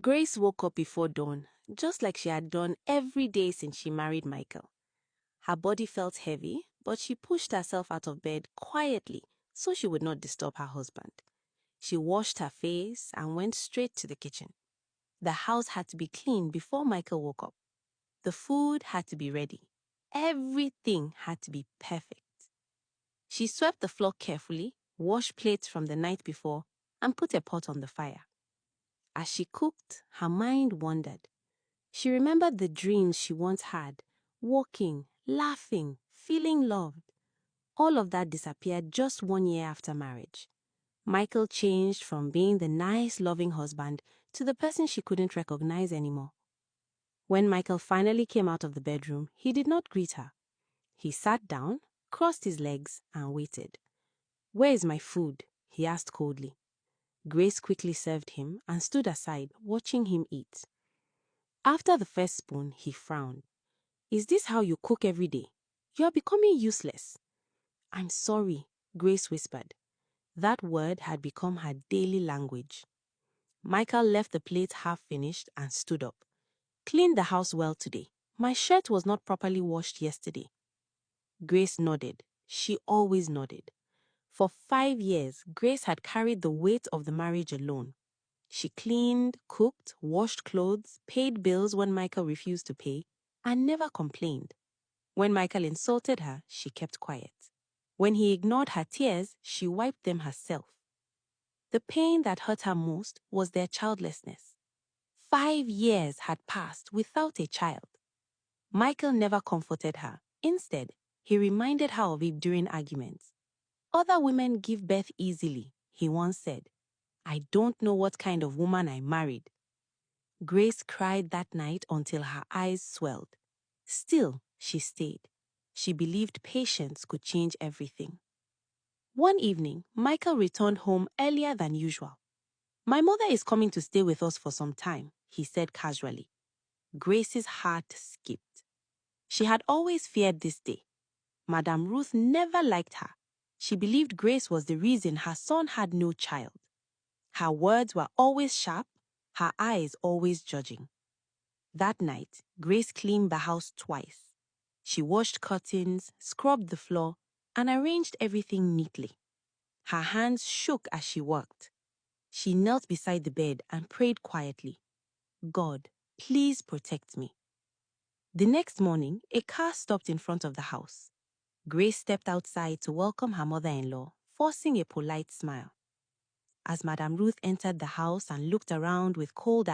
Grace woke up before dawn, just like she had done every day since she married Michael. Her body felt heavy, but she pushed herself out of bed quietly so she would not disturb her husband. She washed her face and went straight to the kitchen. The house had to be clean before Michael woke up. The food had to be ready. Everything had to be perfect. She swept the floor carefully, washed plates from the night before, and put a pot on the fire. As she cooked, her mind wandered. She remembered the dreams she once had, walking, laughing, feeling loved. All of that disappeared just 1 year after marriage. Michael changed from being the nice, loving husband to the person she couldn't recognize anymore. When Michael finally came out of the bedroom, he did not greet her. He sat down, crossed his legs, and waited. "Where is my food?" he asked coldly. Grace quickly served him and stood aside, watching him eat. After the first spoon, he frowned. "Is this how you cook every day? You are becoming useless." "I'm sorry," Grace whispered. That word had become her daily language. Michael left the plate half finished and stood up. "Cleaned the house well today. My shirt was not properly washed yesterday." Grace nodded. She always nodded. For 5 years, Grace had carried the weight of the marriage alone. She cleaned, cooked, washed clothes, paid bills when Michael refused to pay, and never complained. When Michael insulted her, she kept quiet. When he ignored her tears, she wiped them herself. The pain that hurt her most was their childlessness. 5 years had passed without a child. Michael never comforted her. Instead, he reminded her of it during arguments. "Other women give birth easily," he once said. "I don't know what kind of woman I married." Grace cried that night until her eyes swelled. Still, she stayed. She believed patience could change everything. One evening, Michael returned home earlier than usual. "My mother is coming to stay with us for some time," he said casually. Grace's heart skipped. She had always feared this day. Madame Ruth never liked her. She believed Grace was the reason her son had no child. Her words were always sharp, her eyes always judging. That night, Grace cleaned the house twice. She washed curtains, scrubbed the floor, and arranged everything neatly. Her hands shook as she worked. She knelt beside the bed and prayed quietly. "God, please protect me." The next morning, a car stopped in front of the house. Grace stepped outside to welcome her mother-in-law, forcing a polite smile. As Madame Ruth entered the house and looked around with cold eyes,